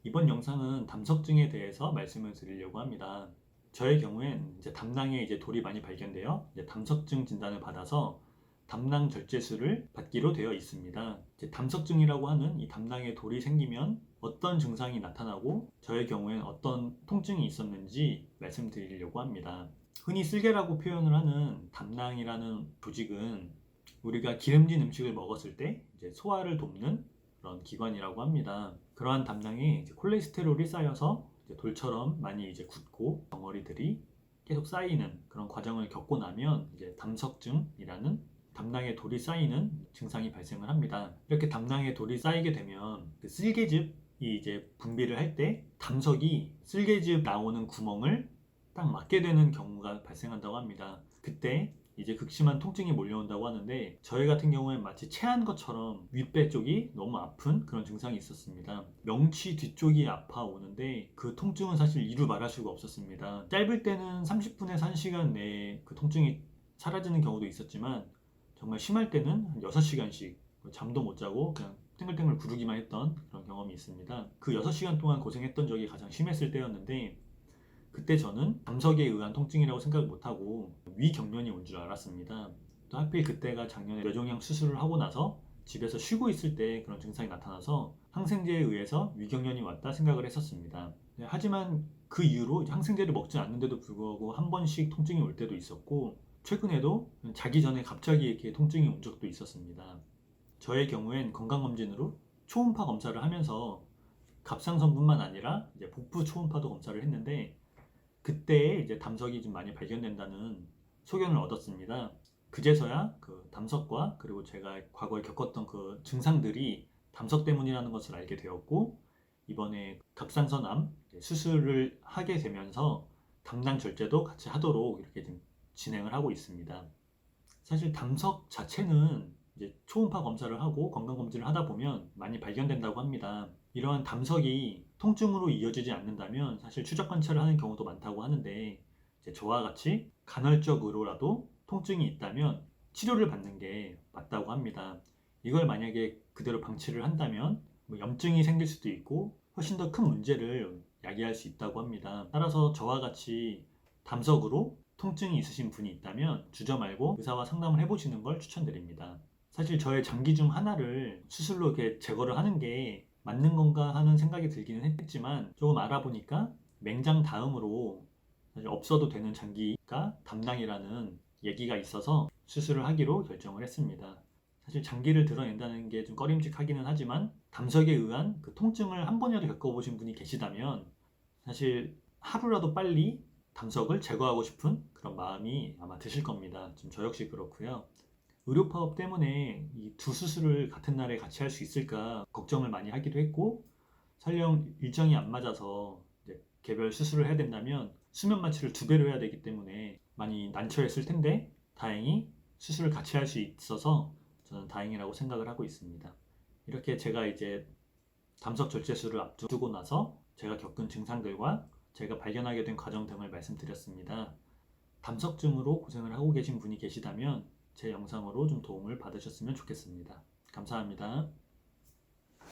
이번 영상은 담석증에 대해서 말씀을 드리려고 합니다. 저의 경우엔 담낭에 돌이 많이 발견되어 담석증 진단을 받아서 담낭 절제술을 받기로 되어 있습니다. 담석증이라고 하는 이 담낭에 돌이 생기면 어떤 증상이 나타나고 저의 경우엔 어떤 통증이 있었는지 말씀드리려고 합니다. 흔히 쓸개라고 표현을 하는 담낭이라는 조직은 우리가 기름진 음식을 먹었을 때 소화를 돕는 그런 기관이라고 합니다. 그러한 담낭에 콜레스테롤이 쌓여서 돌처럼 많이 굳고 덩어리들이 계속 쌓이는 그런 과정을 겪고 나면 담석증이라는 담낭에 돌이 쌓이는 증상이 발생을 합니다. 이렇게 담낭에 돌이 쌓이게 되면 그 쓸개즙이 분비를 할 때 담석이 쓸개즙 나오는 구멍을 딱 맞게 되는 경우가 발생한다고 합니다. 그때 극심한 통증이 몰려온다고 하는데, 저희 같은 경우엔 마치 체한 것처럼 윗배 쪽이 너무 아픈 그런 증상이 있었습니다. 명치 뒤쪽이 아파오는데 그 통증은 사실 이루 말할 수가 없었습니다. 짧을 때는 30분에서 1시간 내에 그 통증이 사라지는 경우도 있었지만, 정말 심할 때는 한 6시간씩 잠도 못 자고 그냥 탱글탱글 구르기만 했던 그런 경험이 있습니다. 그 6시간 동안 고생했던 적이 가장 심했을 때였는데, 그때 저는 담석에 의한 통증이라고 생각을 못하고 위경련이 온 줄 알았습니다. 또 하필 그때가 작년에 뇌종양 수술을 하고 나서 집에서 쉬고 있을 때 그런 증상이 나타나서 항생제에 의해서 위경련이 왔다 생각을 했었습니다. 하지만 그 이후로 항생제를 먹지 않는데도 불구하고 한 번씩 통증이 올 때도 있었고, 최근에도 자기 전에 갑자기 이렇게 통증이 온 적도 있었습니다. 저의 경우엔 건강검진으로 초음파 검사를 하면서 갑상선뿐만 아니라 복부 초음파도 검사를 했는데, 그때 담석이 좀 많이 발견된다는 소견을 얻었습니다. 그제서야 그 담석과 그리고 제가 과거에 겪었던 그 증상들이 담석 때문이라는 것을 알게 되었고, 이번에 갑상선암 수술을 하게 되면서 담낭 절제도 같이 하도록 이렇게 좀 진행을 하고 있습니다. 사실 담석 자체는 초음파 검사를 하고 건강검진을 하다 보면 많이 발견된다고 합니다. 이러한 담석이 통증으로 이어지지 않는다면 사실 추적 관찰을 하는 경우도 많다고 하는데, 저와 같이 간헐적으로라도 통증이 있다면 치료를 받는 게 맞다고 합니다. 이걸 만약에 그대로 방치를 한다면 염증이 생길 수도 있고 훨씬 더 큰 문제를 야기할 수 있다고 합니다. 따라서 저와 같이 담석으로 통증이 있으신 분이 있다면 주저 말고 의사와 상담을 해보시는 걸 추천드립니다. 사실 저의 장기 중 하나를 수술로 이렇게 제거를 하는 게 맞는 건가 하는 생각이 들기는 했지만, 조금 알아보니까 맹장 다음으로 사실 없어도 되는 장기가 담낭이라는 얘기가 있어서 수술을 하기로 결정을 했습니다. 사실 장기를 드러낸다는 게 좀 꺼림칙하기는 하지만, 담석에 의한 그 통증을 한 번이라도 겪어보신 분이 계시다면 사실 하루라도 빨리 담석을 제거하고 싶은 그런 마음이 아마 드실 겁니다. 좀 저 역시 그렇고요. 의료 파업 때문에 이 두 수술을 같은 날에 같이 할 수 있을까 걱정을 많이 하기도 했고, 설령 일정이 안 맞아서 개별 수술을 해야 된다면 수면 마취를 2배로 해야 되기 때문에 많이 난처했을 텐데, 다행히 수술을 같이 할 수 있어서 저는 다행이라고 생각을 하고 있습니다. 이렇게 제가 담석 절제술을 앞두고 나서 제가 겪은 증상들과 제가 발견하게 된 과정 등을 말씀드렸습니다. 담석증으로 고생을 하고 계신 분이 계시다면 제 영상으로 좀 도움을 받으셨으면 좋겠습니다. 감사합니다.